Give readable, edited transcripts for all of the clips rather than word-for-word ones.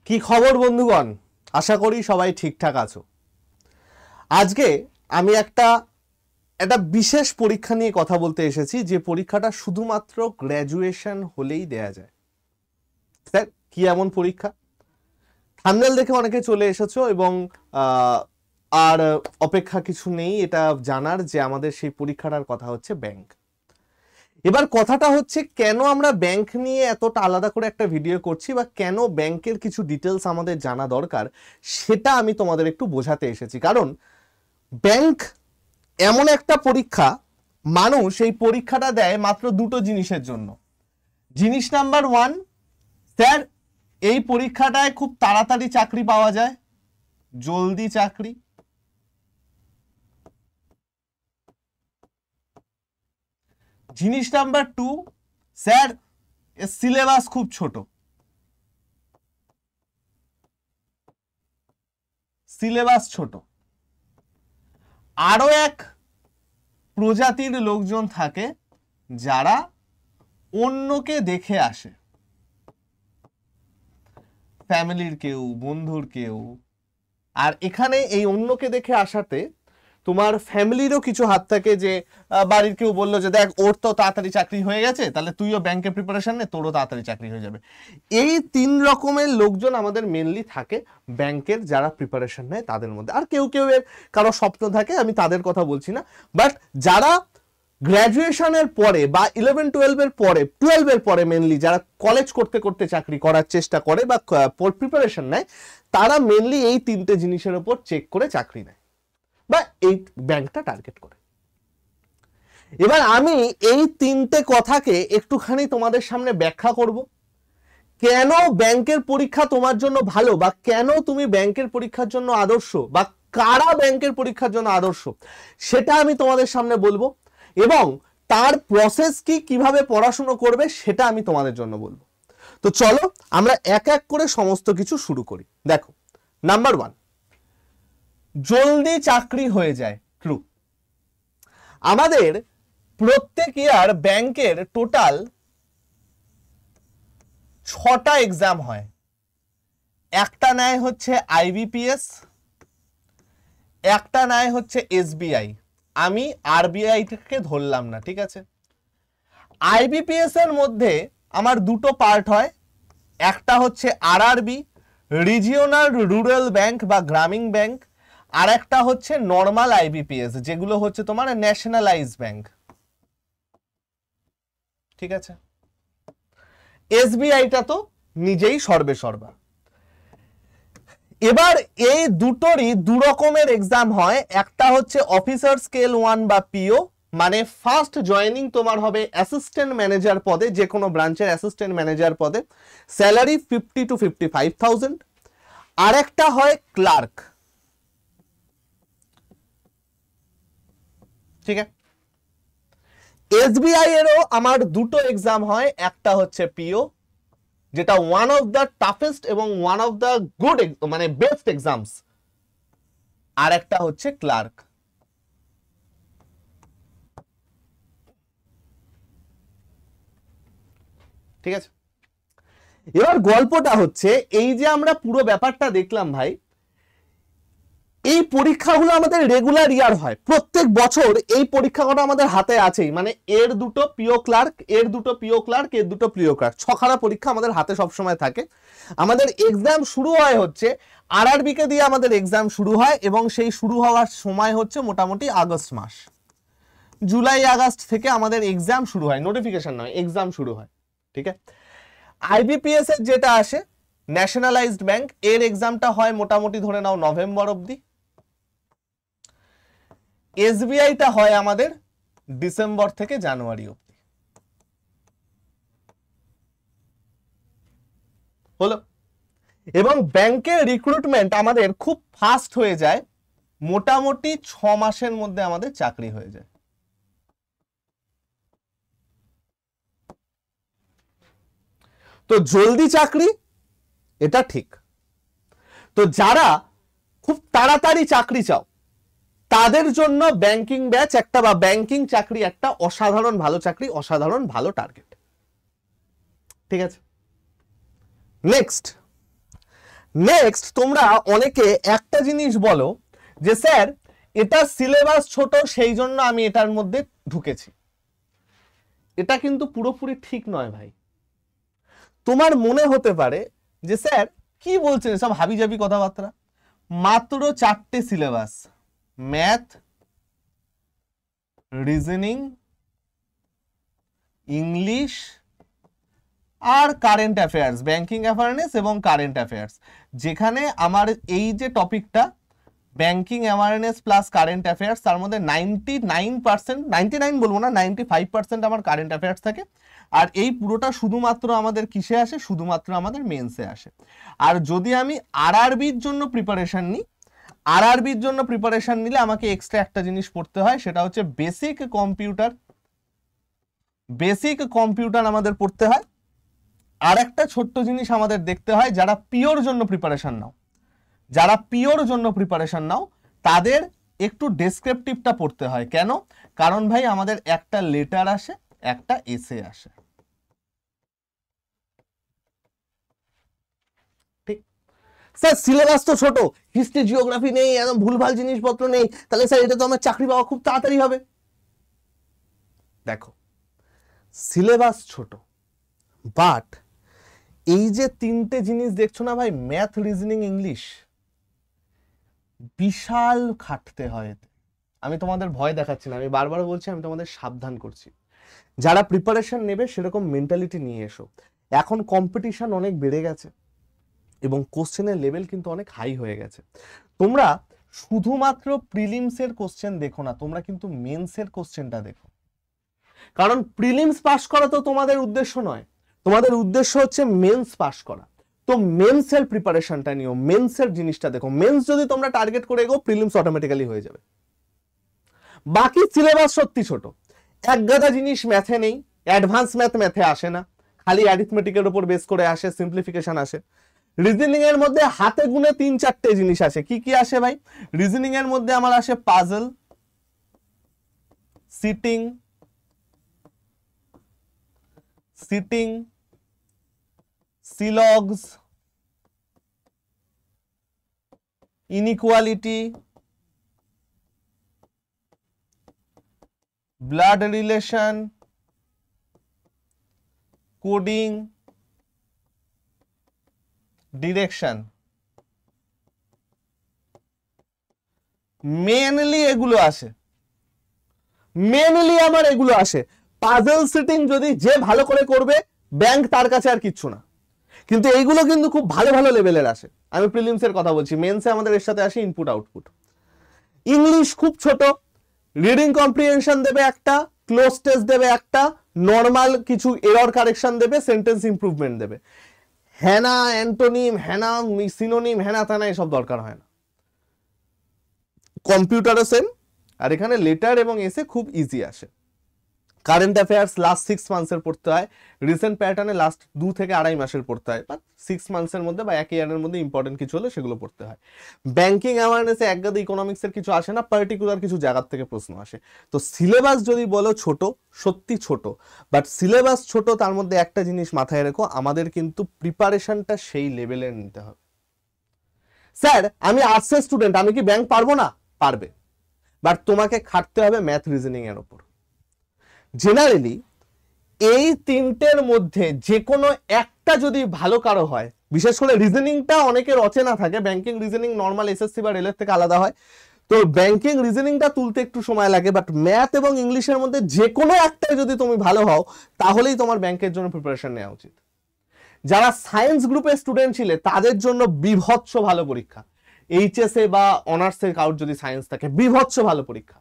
কি খবর বন্ধুগণ? আশা করি সবাই ঠিকঠাক আছো। আজকে আমি একটা বিশেষ পরীক্ষা নিয়ে কথা বলতে এসেছি, যে পরীক্ষাটা শুধুমাত্র গ্র্যাজুয়েশন হলেই দেয়া যায়। স্যার, কি এমন পরীক্ষা? থাম্বনেল দেখে অনেকে চলে এসেছো এবং আর অপেক্ষা কিছু নেই এটা জানার যে আমাদের সেই পরীক্ষাটার কথা হচ্ছে ব্যাংক। এবার কথাটা হচ্ছে, কেন আমরা ব্যাংক নিয়ে এতটা আলাদা করে একটা ভিডিও করছি বা কেন ব্যাংকের কিছু ডিটেলস আমাদের জানা দরকার, সেটা আমি তোমাদের একটু বোঝাতে এসেছি। কারণ ব্যাংক এমন একটা পরীক্ষা, মানুষ এই পরীক্ষাটা দেয় মাত্র দুটো জিনিসের জন্য। জিনিস নাম্বার ওয়ান, স্যার এই পরীক্ষাটায় খুব তাড়াতাড়ি চাকরি পাওয়া যায়, জলদি চাকরি। জিনিস নাম্বার টু, স্যার সিলেবাস খুব ছোট, সিলেবাস ছোট। আরো এক প্রজাতির লোকজন থাকে যারা অন্যকে দেখে আসে, ফ্যামিলির কেউ, বন্ধুর কেউ। আর এখানে এই অন্যকে দেখে আসাতে তোমার ফ্যামিলিরও কিছু হাত থাকে, যে বাড়ির কেউ বললো যে দেখ ওর তো তাড়াতাড়ি চাকরি হয়ে গেছে, তাহলে তুইও ব্যাংকে প্রিপারেশন নে, তোরও তাড়াতাড়ি চাকরি হয়ে যাবে। এই তিন রকমের লোকজন আমাদের মেনলি থাকে ব্যাংকের, যারা প্রিপারেশন নেয় তাদের মধ্যে। আর কেউ কেউ এর কারো স্বপ্ন থাকে, আমি তাদের কথা বলছি না। বাট যারা গ্র্যাজুয়েশনের পরে বা 11-12 এর পরে, 12 এর পরে মেনলি যারা কলেজ করতে করতে চাকরি করার চেষ্টা করে বা প্রিপারেশন নেয়, তারা মেনলি এই তিনটে জিনিসের উপর চেক করে চাকরি নেয় বা এই ব্যাংকটা টার্গেট করে। এবার আমি এই তিনটে কথাকে একটুখানি তোমাদের সামনে ব্যাখ্যা করব, কেন ব্যাংকের পরীক্ষা তোমার জন্য ভালো, বা কেন তুমি ব্যাংকের পরীক্ষার জন্য আদর্শ, বা কারা ব্যাংকের পরীক্ষার জন্য আদর্শ, সেটা আমি তোমাদের সামনে বলবো। এবং তার প্রসেস কি, কিভাবে পড়াশোনা করবে, সেটা আমি তোমাদের জন্য বলবো। তো চলো আমরা এক এক করে সমস্ত কিছু শুরু করি। দেখো, নাম্বার ওয়ান, জলদি চাকরি হয়ে যায়। ট্রু। আমাদের প্রত্যেক ইয়ার ব্যাংকের টোটাল 6টা এক্সাম হয়। একটা নেয় হচ্ছে আইবিপিএস, একটা নেয় হচ্ছে এসবিআই। আমি আরবিআই থেকে ধরলাম না, ঠিক আছে। আইবিপিএস এর মধ্যে আমার দুটো পার্ট হয়, একটা হচ্ছে আরআরবি, রিজিওনাল রুরাল ব্যাংক বা গ্রামীণ ব্যাংক, আর একটা হচ্ছে নর্মাল আইবিপিএস, যেগুলো হচ্ছে তোমার ন্যাশনালাইজ ব্যাংক, ঠিক আছে। এসবিআইটা তো নিজেই সর্বে সর্বা। এবার এই দুটোরই দু রকমের এক্সাম হয়। একটা হচ্ছে অফিসার স্কেল 1 বা পিও, মানে ফার্স্ট জয়েনিং তোমার হবে অ্যাসিস্ট্যান্ট ম্যানেজার পদে, যে কোনো ব্রাঞ্চের অ্যাসিস্ট্যান্ট ম্যানেজার পদে, স্যালারি 50 to 55,000। আর একটা হয় ক্লার্ক, ঠিক আছে। এসবিআই এরও আমার দুটো এক্সাম হয়, একটা হচ্ছে পিও, যেটা ওয়ান অফ দ্য টাফেস্ট এবং ওয়ান অফ দ্য গুড, মানে বেস্ট এক্সামস, আর একটা হচ্ছে ক্লার্ক, ঠিক আছে। এবার গল্পটা হচ্ছে এই যে আমরা পুরো ব্যাপারটা দেখলাম ভাই, এই পরীক্ষাগুলো আমাদের রেগুলার ইয়ার হয়, প্রত্যেক বছর এই পরীক্ষাগুলো আমাদের হাতে আছেই। মানে এর দুটো পিও ক্লার্ক, এর দুটো পিও ক্লার্ক, এর দুটো পিও ক্লার্ক, 6খানা পরীক্ষা আমাদের হাতে সবসময় থাকে। আমাদের এক্সাম শুরু হয় হচ্ছে আরআরবি কে দিয়ে, আমাদের এক্সাম শুরু হয় এবং সেই শুরু হওয়ার সময় হচ্ছে মোটামুটি আগস্ট মাস, জুলাই আগস্ট থেকে আমাদের এক্সাম শুরু হয়, নোটিফিকেশন নয়, এক্সাম শুরু হয়, ঠিক আছে। আইবিপিএস এর যেটা আসে ন্যাশনালাইজড ব্যাংক, এর এক্সামটা হয় মোটামুটি ধরে নাও নভেম্বর অবধি। এসবিআইটা হয় আমাদের ডিসেম্বর থেকে জানুয়ারি অবধি। হলো। এবং ব্যাংকের রিক্রুটমেন্ট আমাদের খুব ফাস্ট হয়ে যায়, মোটামুটি 6 মাসের মধ্যে আমাদের চাকরি হয়ে যায়। তো জলদি চাকরি, এটা ঠিক। তো যারা খুব তাড়াতাড়ি চাকরি চাও, তাদের জন্য ব্যাংকিং ব্যাচ একটা, বা ব্যাংকিং চাকরি একটা অসাধারণ ভালো চাকরি, অসাধারণ ভালো টার্গেট, ঠিক আছে। নেক্সট, নেক্সট, তোমরা অনেকে একটা জিনিস বলো যে স্যার এটা সিলেবাস ছোট সেই জন্য আমি এটার মধ্যে ঢুকেছি। এটা কিন্তু পুরোপুরি ঠিক নয় ভাই। তোমার মনে হতে পারে যে স্যার কি বলছেন সব হাবিজাবি কথাবার্তা, মাত্র 4টে সিলেবাস, ম্যাথ, রিজনিং, ইংলিশ আর কারেন্ট অ্যাফেয়ার্স, ব্যাংকিং অ্যাওয়ারনেস এবং কারেন্ট অ্যাফেয়ার্স, যেখানে আমার এই যে টপিকটা banking awareness plus current affairs, তার মধ্যে 99%, 99 বলবো না, 95% আমার কারেন্ট অ্যাফেয়ার্স থাকে। আর এই পুরোটা শুধুমাত্র আমাদের কিসে আসে? শুধুমাত্র আমাদের মেন্সে আসে। আর যদি আমি আরআরবির জন্য প্রিপারেশন নিই, আরআরবির জন্য প্রিপারেশন নিলে আমাকে এক্সট্রা একটা জিনিস পড়তে হয়, সেটা হচ্ছে বেসিক কম্পিউটার। বেসিক কম্পিউটার আমাদের পড়তে হয়। আর একটা ছোট্ট জিনিস আমাদের দেখতে হয়, যারা পিওর জন্য প্রিপারেশন নাও, যারা পিওর জন্য প্রিপারেশন নাও তাদের একটু ডেসক্রিপটিভটা পড়তে হয়। কেন? কারণ ভাই আমাদের একটা লেটার আসে, একটা এসে আসে। ঠিক স্যার, সিলেবাস তো ছোট, হিস্ট্রি জিওগ্রাফি নেই, একদম ভুলভাল জিনিসপত্র নেই, তাহলে স্যার এটা তো আমার চাকরি পাওয়া খুব তাড়াতাড়ি হবে। দেখো, সিলেবাস ছোট, বাট এই যে 3টে জিনিস দেখছো না ভাই, ম্যাথ, রিজনিং, ইংলিশ, বিশাল খাটতে হয় এতে। আমি তোমাদের ভয় দেখাচ্ছি না, আমি বারবার বলছি, আমি তোমাদের সাবধান করছি। যারা প্রিপারেশন নেবে সেরকম মেন্টালিটি নিয়ে এসো। এখন কম্পিটিশন অনেক বেড়ে গেছে এবং কোশ্চেনের লেভেল কিন্তু অনেক হাই হয়ে গেছে। তোমরা শুধুমাত্র প্রিলিমসের কোশ্চেন দেখো না, তোমরা কিন্তু মেন্সের কোশ্চেনটা দেখো। কারণ প্রিলিমস পাস করা তো তোমাদের উদ্দেশ্য নয়, তোমাদের উদ্দেশ্য হচ্ছে মেন্স পাস করা। তো মেন্সের প্রিপারেশনটা নিও, মেন্সের জিনিসটা দেখো। মেন্স যদি তোমরা টার্গেট করে এগো, প্রিলিমস অটোমেটিক্যালি হয়ে যাবে। বাকি সিলেবাস সত্যি ছোট, এক গাদা জিনিস ম্যাথে নেই, অ্যাডভান্স ম্যাথে আসে না, খালি অ্যারিথমেটিকের উপর বেস করে আসে, সিম্পলিফিকেশন আসে। রিজনিং এর মধ্যে হাতে গুনে 3-4টে জিনিস আসে। কি কি আসে ভাই? রিজনিং এর মধ্যে আমার আসে puzzle, seating, syllogisms, inequality, blood relation, coding, direction, mainly এগুলো আসে। মেনলি আমার এগুলো আসে। পাজল সিটিং যদি যে ভালো করে করবে, ব্যাংক তার কাছে আর কিচ্ছু না। কিন্তু এইগুলো কিন্তু খুব ভালো ভালো লেভেলের আসে। আমি প্রিলিমসের কথা বলছি, মেন্সে আমাদের এর সাথে আসে ইনপুট আউটপুট। ইংলিশ খুব ছোট, রিডিং কম্প্রিহেনশন দেবে একটা, ক্লোজ টেস্ট দেবে একটা, নর্মাল কিছু এরর কারেকশন দেবে, সেন্টেন্স ইমপ্রুভমেন্ট দেবে। হ্যানা অ্যান্টোনিম, হ্যানা সিনোনিম, হ্যানা তানা এসব দরকার হয় না। কম্পিউটারও সেম। আর এখানে লেটার এবং এসে খুব ইজি আসে। কারেন্ট অ্যাফেয়ার্স লাস্ট 6 মান্থসের পড়তে হয়, রিসেন্ট প্যাটার্নে লাস্ট 2 থেকে 2.5 মাসের পড়তে হয়, বা 6 মান্থসের মধ্যে বা 1 ইয়ারের মধ্যে ইম্পর্টেন্ট কিছু হলে সেগুলো পড়তে হয়। ব্যাংকিং অ্যাওয়ারনেসে একগাদা ইকোনমিক্সের কিছু আসে না, পার্টিকুলার কিছু জায়গার থেকে প্রশ্ন আসে। তো সিলেবাস যদি বলো ছোট, সত্যি ছোট, বাট সিলেবাস ছোট, তার মধ্যে একটা জিনিস মাথায় রেখো, আমাদের কিন্তু প্রিপারেশনটা সেই লেভেলের নিতে হবে। স্যার আমি আর্টসের স্টুডেন্ট, আমি কি ব্যাংক পারবো না? পারবে, বাট তোমাকে খাটতে হবে ম্যাথ, রিজনিং এর উপর। জেনারেলি এই 3টের মধ্যে যে কোনো একটা যদি ভালো কারো হয়, বিশেষ করে রিজনিংটা অনেকের অচেনা থাকে, ব্যাংকিং রিজনিং নর্মাল এসএসসি বা রেলের থেকে আলাদা হয়, তো ব্যাংকিং রিজনিংটা তুলতে একটু সময় লাগে, বাট ম্যাথ এবং ইংলিশের মধ্যে যে কোনো একটাই যদি তুমি ভালো হও, তাহলেই তোমার ব্যাংকের জন্য প্রিপারেশন নেওয়া উচিত। যারা সায়েন্স গ্রুপের স্টুডেন্ট ছিলে তাদের জন্য বিভৎস ভালো পরীক্ষা, এইচএসএ বা অনার্সে কাউর যদি সায়েন্স থাকে, বিভৎস ভালো পরীক্ষা।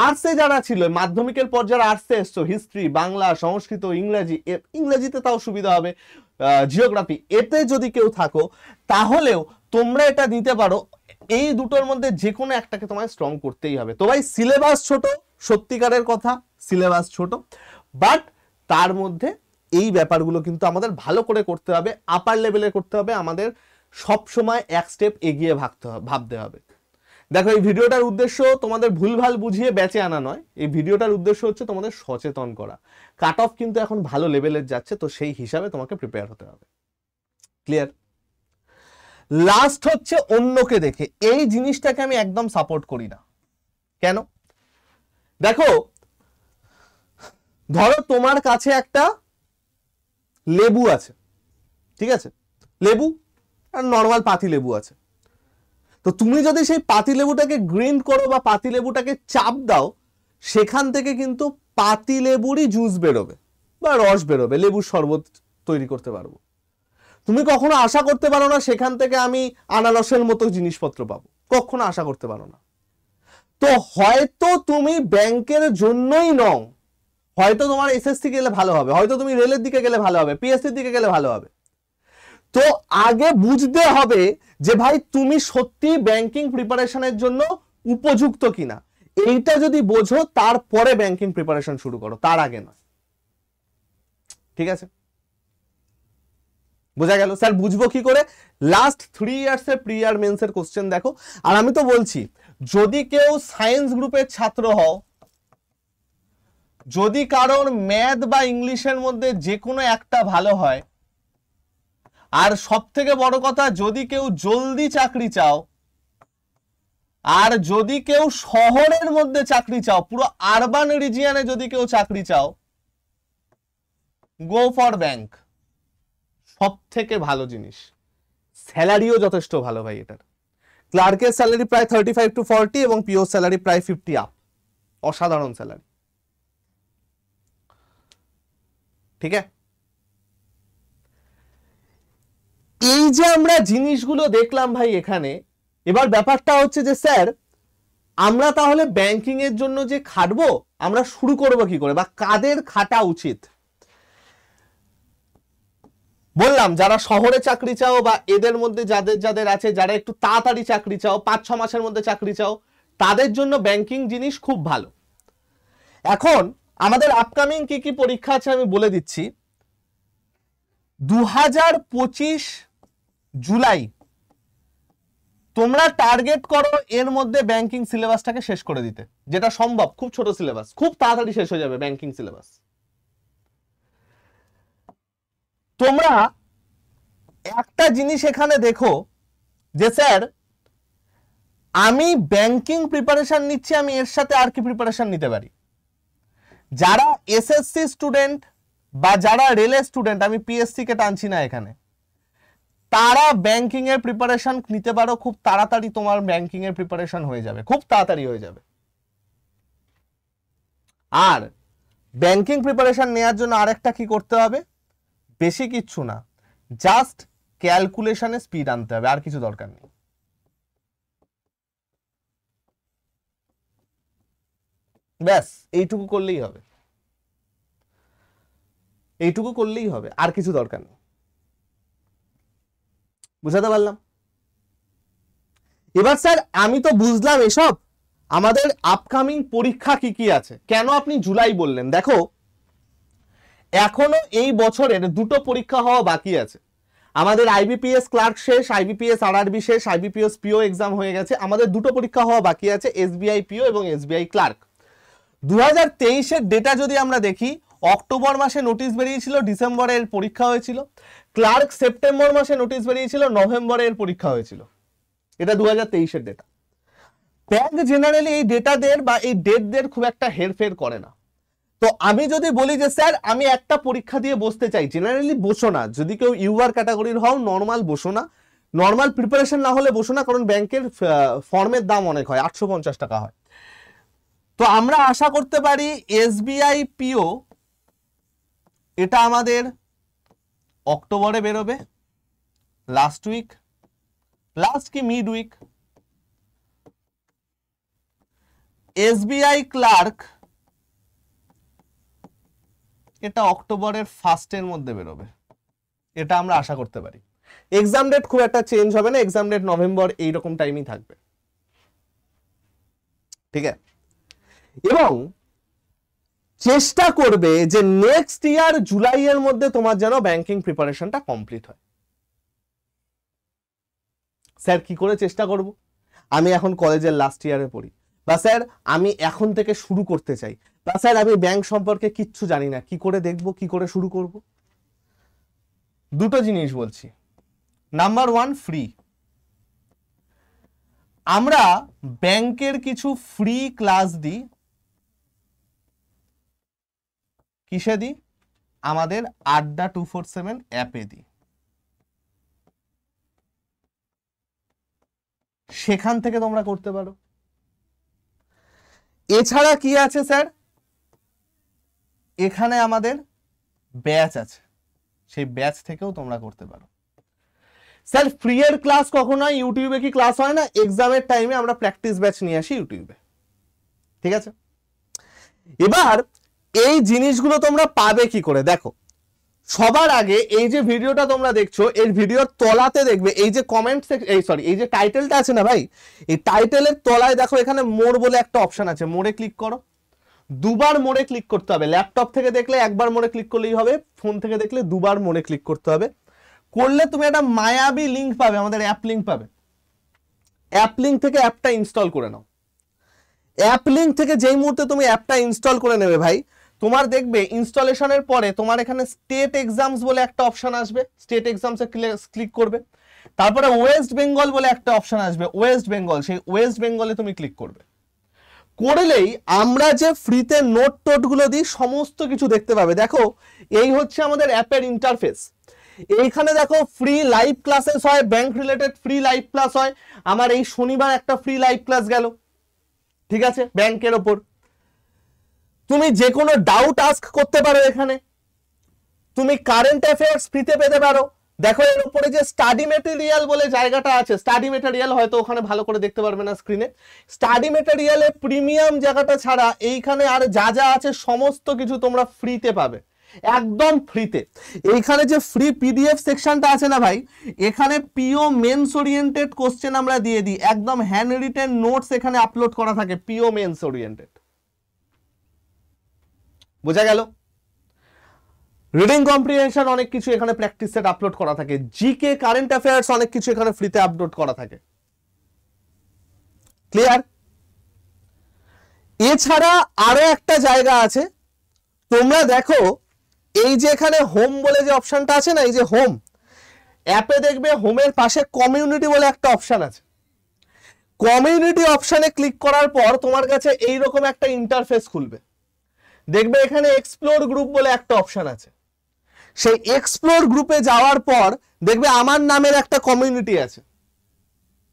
আর্টসে যারা ছিল, মাধ্যমিকের পর যারা আর্টসে এসছো, হিস্ট্রি, বাংলা, সংস্কৃত, ইংরেজি, ইংরেজিতে তাও সুবিধা হবে, জিওগ্রাফি, এতে যদি কেউ থাকো তাহলেও তোমরা এটা দিতে পারো। এই দুটোর মধ্যে যে কোনো একটাকে তোমায় স্ট্রং করতেই হবে। তো ভাই সিলেবাস ছোট, সত্যিকারের কথা সিলেবাস ছোট, বাট তার মধ্যে এই ব্যাপারগুলো কিন্তু আমাদের ভালো করে করতে হবে, আপার লেভেলে করতে হবে, আমাদের সব সময় এক স্টেপ এগিয়ে ভাবতে হবে। দেখো, এই ভিডিওটার উদ্দেশ্য তোমাদের ভুলভাল বুঝিয়ে বেঁচে আনা নয়, এই ভিডিওটার উদ্দেশ্য হচ্ছে তোমাদের সচেতন করা। কাট অফ কিন্তু এখন ভালো লেভেলের যাচ্ছে, তো সেই হিসাবে তোমাকে প্রিপেয়ার হতে হবে। ক্লিয়ার? লাস্ট হচ্ছে অন্যকে দেখে। এই জিনিসটাকে আমি একদম সাপোর্ট করি না। কেন? দেখো, ধরো তোমার কাছে একটা লেবু আছে, ঠিক আছে, লেবু আর নর্মাল পাতি লেবু আছে। তো তুমি যদি সেই পাতি লেবুটাকে গ্রিন্ড করো বা পাতি লেবুটাকে চাপ দাও, সেখান থেকে কিন্তু পাতি লেবুরই জুস বেরোবে বা রস বেরোবে, লেবুর শরবত তৈরি করতে পারবো। তুমি কখনো আশা করতে পারো না সেখান থেকে আমি আনারসের মতো জিনিসপত্র পাবো, কখনো আশা করতে পারো না। তো হয়তো তুমি ব্যাংকের জন্যই নও, হয়তো তোমার এসএসসি গেলে ভালো হবে, হয়তো তুমি রেলের দিকে গেলে ভালো হবে, পিএসসির দিকে গেলে ভালো হবে। তো আগে বুঝতে হবে যে ভাই তুমি সত্যি ব্যাংকিং প্রিপারেশনের জন্য উপযুক্ত কিনা। এইটা যদি বোঝো তারপরে ব্যাংকিং প্রিপারেশন শুরু করো, তার আগে নয়। ঠিক আছে, বোঝা গেল? স্যার বুঝবো কি করে? লাস্ট 3 ইয়ার্স এর প্রি ইয়ার মেন্স এর কোশ্চেন দেখো। আর আমি তো বলছি, যদি কেউ সায়েন্স গ্রুপের ছাত্র হও, যদি কারোর ম্যাথ বা ইংলিশের মধ্যে যে কোনো একটা ভালো হয়, আর সব থেকে বড় কথা যদি কেউ জলদি চাকরি চাও, আর যদি কেউ শহরের মধ্যে চাকরি চাও, পুরো আরবান রিজিয়নে যদি কেউ চাকরি চাও, গো ফর ব্যাংক। সব থেকে ভালো জিনিস, স্যালারিও যথেষ্ট ভালো ভাই এটার। ক্লার্কের স্যালারি প্রায় 35 to 40 এবং পিও স্যালারি প্রায় 50 আপ, অসাধারণ স্যালারি। ঠিক আছে, এই যে আমরা জিনিসগুলো দেখলাম ভাই এখানে, এবার ব্যাপারটা হচ্ছে যে স্যার আমরা তাহলে ব্যাংকিং এর জন্য যে খাটবো, আমরা শুরু করব কি করে বা কাদের খাটা উচিত? বললাম যারা শহরে চাকরি চাও বা এদের মধ্যে যাদের যাদের আছে, যারা একটু তাড়াতাড়ি চাকরি চাও, 5-6 মাসের মধ্যে চাকরি চাও, তাদের জন্য ব্যাংকিং জিনিস খুব ভালো। এখন আমাদের আপকামিং কি কি পরীক্ষা আছে আমি বলে দিচ্ছি। 2025 জুলাই তোমরা টার্গেট করো এর মধ্যে ব্যাংকিং সিলেবাসটাকে শেষ করে দিতে, যেটা সম্ভব। খুব ছোট সিলেবাস, খুব তাড়াতাড়ি শেষ হয়ে যাবে ব্যাংকিং সিলেবাস। তোমরা একটা জিনিস এখানে দেখো যে স্যার আমি ব্যাংকিং প্রিপারেশন নিচ্ছি, আমি এর সাথে আর কি প্রিপারেশন নিতে পারি। যারা এসএসসি স্টুডেন্ট বা যারা রেলের স্টুডেন্ট, আমি পিএসসি কে টানছি না এখানে, তারা ব্যাংকিং এর প্রিপারেশন নিতে পারো। খুব তাড়াতাড়ি তোমার ব্যাংকিং এর প্রিপারেশন হয়ে যাবে, খুব তাড়াতাড়ি হয়ে যাবে। আর ব্যাংকিং প্রিপারেশন নেওয়ার জন্য আরেকটা কি করতে হবে? বেশি কিচ্ছু না, জাস্ট ক্যালকুলেশনে স্পিড আনতে হবে, আর কিছু দরকার নেই। ব্যাস এইটুকু করলেই হবে, এইটুকু করলেই হবে, আর কিছু দরকার নেই। বুঝাতে পারলাম? এবার স্যার আমি তো বুঝলাম এসব, আমাদের আপকামিং পরীক্ষা কি কি আছে। কেন আপনি জুলাই বললেন? দেখো এখনো এই বছরের 2টো পরীক্ষা হওয়া বাকি আছে। আমাদের আইবিপিএস ক্লার্ক শেষ, আইবিপিএস আরআরবি শেষ, আইবিপিএস পিও এক্সাম হয়ে গেছে। আমাদের 2টো পরীক্ষা হওয়া বাকি আছে, এসবিআই পিও এবং এসবিআই ক্লার্ক। 2023 এর ডেটা যদি আমরা দেখি, অক্টোবর মাসে নোটিশ বেরিয়েছিল, ডিসেম্বরের পরীক্ষা হয়েছিল। ক্লার্ক সেপ্টেম্বর মাসে নোটিশ বেরিয়েছিল, নভেম্বরের পরীক্ষা হয়েছিল। এটা 2023 এর ডেটা। ব্যাংক জেনারেলি এই ডেটাদের বা এই ডেটদের খুব একটা হেরফের করে না। তো আমি যদি বলি যে স্যার আমি একটা পরীক্ষা দিয়ে বসতে চাই, জেনারেলি বসো না। যদি কেউ ইউআর ক্যাটাগরির হও, নর্মাল বসো না, নর্মাল প্রিপারেশন না হলে বসো না, কারণ ব্যাংকের ফর্মের দাম অনেক হয়, 850 টাকা হয়। তো আমরা আশা করতে পারি এসবিআই পিও এটা আমাদের অক্টোবরে বেরোবে, লাস্ট উইক, লাস্ট কি মিড উইক। এসবিআই ক্লার্ক এটা অক্টোবরের ফার্স্টের মধ্যে বেরোবে, এটা আমরা আশা করতে পারি। এক্সাম ডেট খুব একটা চেঞ্জ হবে না, এক্সাম ডেট নভেম্বর এইরকম টাইমই থাকবে। ঠিক আছে, এবং চেষ্টা করবে যে নেক্সট ইয়ার জুলাইয়ের মধ্যে তোমার যেন ব্যাংকিং প্রিপারেশনটা কমপ্লিট হয়। স্যার কি করে চেষ্টা করব? আমি এখন কলেজের লাস্ট ইয়ারে পড়ি, বা স্যার আমি এখন থেকে শুরু করতে চাই, বা স্যার আমি ব্যাংক সম্পর্কে কিচ্ছু জানি না, কি করে দেখবো, কি করে শুরু করব? দুটো জিনিস বলছি। নাম্বার 1 ফ্রি, আমরা ব্যাংকের কিছু ফ্রি ক্লাস দিই, কিসে দিই? আমাদের আড্ডা 247 অ্যাপে দিই। সেখান থেকে তোমরা করতে পারো। এছাড়া কি আছে স্যার? এখানে আমাদের ব্যাচ আছে, সেই ব্যাচ থেকেও তোমরা করতে পারো। স্যার ফ্রি এর ক্লাস কখন হয়? ইউটিউবে কি ক্লাস হয় না? এক্সামের টাইমে আমরা প্র্যাকটিস ব্যাচ নিয়ে আসি ইউটিউবে, ঠিক আছে? এবার এই জিনিসগুলো তোমরা পাবে কি করে? দেখো, সবার আগে এই যে ভিডিওটা তোমরা দেখছো, এই ভিডিওর তলাতে দেখবে এই যে কমেন্ট এই যে টাইটেলটা আছে না ভাই, এই টাইটেলের তলায় দেখো এখানে মোর বলে একটা অপশন আছে, মোরে ক্লিক করো। দুবার মোরে ক্লিক করতে হবে। ল্যাপটপ থেকে দেখলে একবার মোরে ক্লিক করলেই হবে, ফোন থেকে দেখলে দুবার মোরে ক্লিক করতে হবে। করলে তুমি একটা মায়াবী লিঙ্ক পাবে, আমাদের অ্যাপ লিঙ্ক পাবে। অ্যাপ লিঙ্ক থেকে অ্যাপটা ইনস্টল করে নাও। অ্যাপ লিঙ্ক থেকে যেই মুহূর্তে তুমি অ্যাপটা ইনস্টল করে নেবে ভাই, তোমার দেখবে ইনস্টলেশনের পরে তোমার এখানে স্টেট এক্সামস বলে একটা অপশন আসবে, স্টেট এক্সামসে ক্লিক করবে। তারপরে ওয়েস্ট বেঙ্গল বলে একটা অপশন আসবে, ওয়েস্ট বেঙ্গল, সেই ওয়েস্ট বেঙ্গলে তুমি ক্লিক করবে। করলেই আমরা যে ফ্রিতে নোট টোট গুলো দিই সমস্ত কিছু দেখতে পাবে। দেখো, এই হচ্ছে আমাদের অ্যাপের ইন্টারফেস। এইখানে দেখো ফ্রি লাইভ ক্লাসেস হয়, bank related free live class হয়। আমার এই শনিবার একটা ফ্রি লাইভ ক্লাস গেল, ঠিক আছে, ব্যাংকের ওপর। তুমি যে কোনো ডাউট আস্ক করতে পারো এখানে। তুমি কারেন্ট অ্যাফেয়ার্স ফ্রিতে পেতে পারো। দেখো এর উপরে যে স্টাডি মেটেরিয়াল বলে জায়গাটা আছে, স্টাডি মেটেরিয়াল হয়তো ওখানে ভালো করে দেখতে পারবে না স্ক্রিনে। স্টাডি মেটেরিয়ালে প্রিমিয়াম জায়গাটা ছাড়া এইখানে আর যা যা আছে সমস্ত কিছু তোমরা ফ্রিতে পাবে, একদম ফ্রিতে। এইখানে যে ফ্রি পিডিএফ সেকশনটা আছে না ভাই, এখানে পিও মেন্স ওরিয়েন্টেড কোশ্চেন আমরা দিয়ে দিই, একদম হ্যান্ড রিটেন নোটস এখানে আপলোড করা থাকে, পিও মেন্স ওরিয়েন্টেড। বোঝা গেল? রিডিং কম্প্রিহেনশন অনেক কিছু এখানে প্র্যাকটিস সেট আপলোড করা থাকে, জিকে কারেন্ট অ্যাফেয়ার্স অনেক কিছু এখানে ফ্রিতে আপলোড করা থাকে। ক্লিয়ার? এছাড়া আরো একটা জায়গা আছে, তোমরা দেখো এই যে এখানে হোম বলে যে অপশনটা আছে না, এই যে হোম অ্যাপে দেখবে হোমের পাশে কমিউনিটি বলে একটা অপশন আছে। কমিউনিটি অপশনে ক্লিক করার পর তোমার কাছে এইরকম একটা ইন্টারফেস খুলবে। দেখবে এখানে এক্সপ্লোর গ্রুপ বলে একটা অপশন আছে। সেই এক্সপ্লোর গ্রুপে যাওয়ার পর দেখবে আমার নামের একটা কমিউনিটি আছে,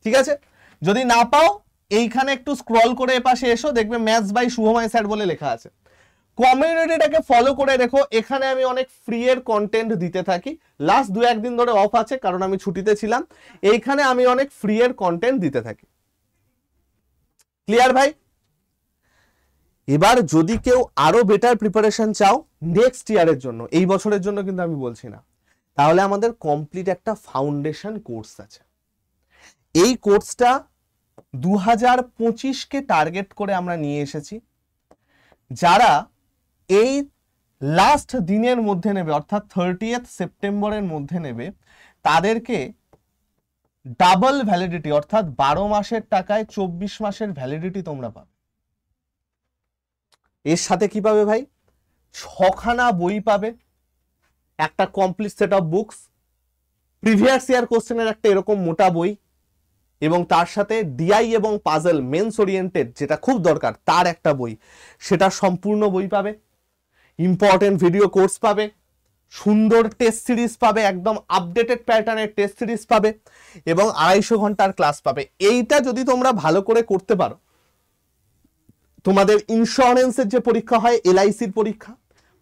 ঠিক আছে? যদি না পাও এইখানে একটু স্ক্রল করে এপাশে এসো, দেখবে ম্যাথস বাই শুভময় স্যার বলে লেখা আছে। কমিউনিটিটাকে ফলো করে রেখো, এখানে আমি অনেক ফ্রি এর কন্টেন্ট দিতে থাকি। লাস্ট 2-1 দিন ধরে অফ আছে কারণ আমি ছুটিতে ছিলাম। এইখানে আমি অনেক ফ্রি এর কন্টেন্ট দিতে থাকি। ক্লিয়ার ভাই? এবার যদি কেউ আরো বেটার প্রিপারেশন চাও নেক্সট ইয়ারের জন্য, এই বছরের জন্য কিন্তু আমি বলছি না, তাহলে আমাদের কমপ্লিট একটা ফাউন্ডেশন কোর্স আছে। এই কোর্সটা 2025কে টার্গেট করে আমরা নিয়ে এসেছি। যারা এই লাস্ট দিনের মধ্যে নেবে, অর্থাৎ 30th সেপ্টেম্বরের মধ্যে নেবে, তাদেরকে ডাবল ভ্যালিডিটি, অর্থাৎ 12 মাসের টাকায় 24 মাসের ভ্যালিডিটি তোমরা পাবে। এর সাথে কি পাবে ভাই? 6খানা বই পাবে, একটা complete set of books, previous year কোশ্চেনের একটা এরকম মোটা বই, এবং তার সাথে ডিআই এবং পাজল মেন্স ওরিয়েন্টেড যেটা খুব দরকার তার একটা বই, সেটা সম্পূর্ণ বই পাবে। ইম্পর্টেন্ট ভিডিও কোর্স পাবে, সুন্দর টেস্ট সিরিজ পাবে, একদম আপডেটেড প্যাটার্নের টেস্ট সিরিজ পাবে, এবং 250 ঘন্টার ক্লাস পাবে। এইটা যদি তোমরা ভালো করে করতে পারো, তোমাদের ইন্স্যুরেন্সের যে পরীক্ষা হয়, এলআইসির পরীক্ষা,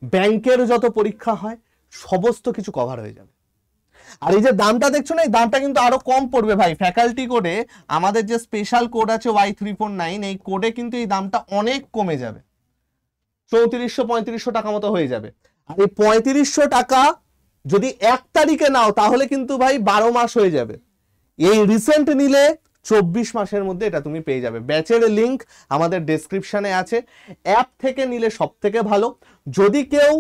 ব্যাংকের যত পরীক্ষা হয়, সমস্ত কিছু কভার হয়ে যাবে। আর এই যে দামটা দেখছো না, এই দামটা কিন্তু আরো কম পড়বে ভাই। ফ্যাকাল্টি কোডে আমাদের যে স্পেশাল কোড আছে Y349, এই কোডে কিন্তু এই দামটা অনেক কমে যাবে, 3400-3500 টাকা মতো হয়ে যাবে। আর এই 3500 টাকা যদি 1 তারিখে নাও তাহলে কিন্তু ভাই 12 মাস হয়ে যাবে। এই রিসেন্ট নিলে 24 মাসের মধ্যে এটা তুমি পেয়ে যাবে। ব্যাচের লিংক আমাদের ডেসক্রিপশনে আছে। অ্যাপ থেকে নিলে সব থেকে ভালো। যদি কেউ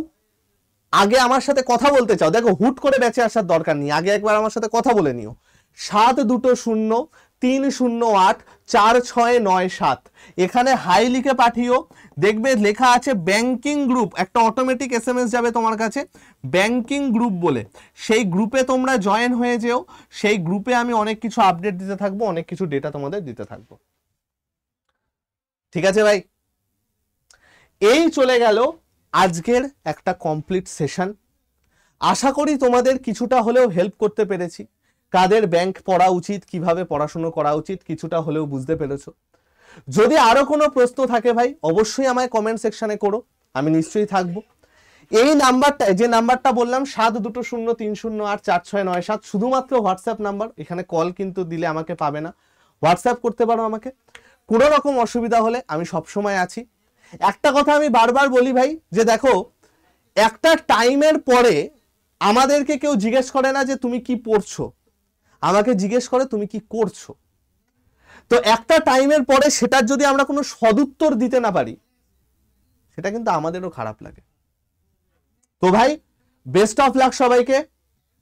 আগে আমার সাথে কথা বলতে চাও, দেখো হুট করে ব্যাচে আসার দরকার নেই, আগে একবার আমার সাথে কথা বলে নিও। 7220 3084697। এখানে হাই লিখে পাঠিও, দেখবে লেখা আছে ব্যাংকিং গ্রুপ, একটা অটোমেটিক এসএমএস যাবে তোমার কাছে ব্যাংকিং গ্রুপ বলে, সেই গ্রুপে তোমরা জয়েন হয়ে যেও। সেই গ্রুপে আমি অনেক কিছু আপডেট দিতে থাকবো, অনেক কিছু ডেটা তোমাদের দিতে থাকবো। ঠিক আছে ভাই, এই চলে গেল আজকের একটা কমপ্লিট সেশন। আশা করি তোমাদের কিছুটা হলেও হেল্প করতে পেরেছি। কাদের ব্যাংক পড়া উচিত, কিভাবে পড়াশুনো করা উচিত, কিছুটা হলেও বুঝতে পেরেছো। যদি আরো কোনো প্রশ্ন থাকে ভাই অবশ্যই আমায় কমেন্ট সেকশনে করো, আমি নিশ্চয়ই থাকবো। এই নাম্বারটা, যে নাম্বারটা বললাম 7203084697, শুধুমাত্র হোয়াটসঅ্যাপ নাম্বার, এখানে কল কিন্তু দিলে আমাকে পাবে না, হোয়াটসঅ্যাপ করতে পারো আমাকে। কোনো রকম অসুবিধা হলে আমি সবসময় আছি। একটা কথা আমি বারবার বলি ভাই, যে দেখো একটা টাইমের পরে আমাদেরকে কেউ জিজ্ঞেস করে না যে তুমি কি পড়ছো, আমাকে জিজ্ঞেস করে তুমি কি করছো। তো একটা টাইমের পরে সেটার যদি আমরা কোনো সদুত্তর দিতে না পারি, সেটা কিন্তু আমাদেরও খারাপ লাগে। তো ভাই বেস্ট অফ লাক সবাইকে।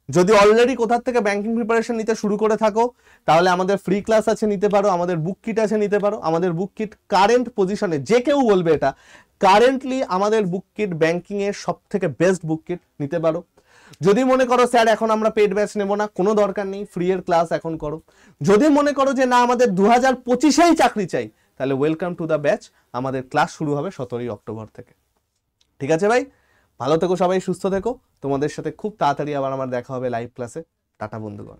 যদি অলরেডি কোথার থেকে ব্যাংকিং প্রিপারেশন নিতে শুরু করে থাকো, তাহলে আমাদের ফ্রি ক্লাস আছে, নিতে পারো। আমাদের বুক কিট আছে, নিতে পারো। আমাদের বুক কিট কারেন্ট পজিশনে, যে কেউ বলবে এটা কারেন্টলি আমাদের বুক কিট ব্যাংকিং এর সব থেকে বেস্ট বুক কিট, নিতে পারো। যদি মনে করো স্যার এখন আমরা পেড ব্যাচ নেব না, কোনো দরকার নেই, ফ্রি এর ক্লাস এখন করো। যদি মনে করো যে না আমাদের 2025-এই চাকরি চাই, তাহলে ওয়েলকাম টু দ্য ব্যাচ। আমাদের ক্লাস শুরু হবে 17 অক্টোবর থেকে। ঠিক আছে ভাই, ভালো থেকো সবাই, সুস্থ থেকো। তোমাদের সাথে খুব তাড়াতাড়ি আবার আমার দেখা হবে লাইভ ক্লাসে। টাটা বন্ধুগণ।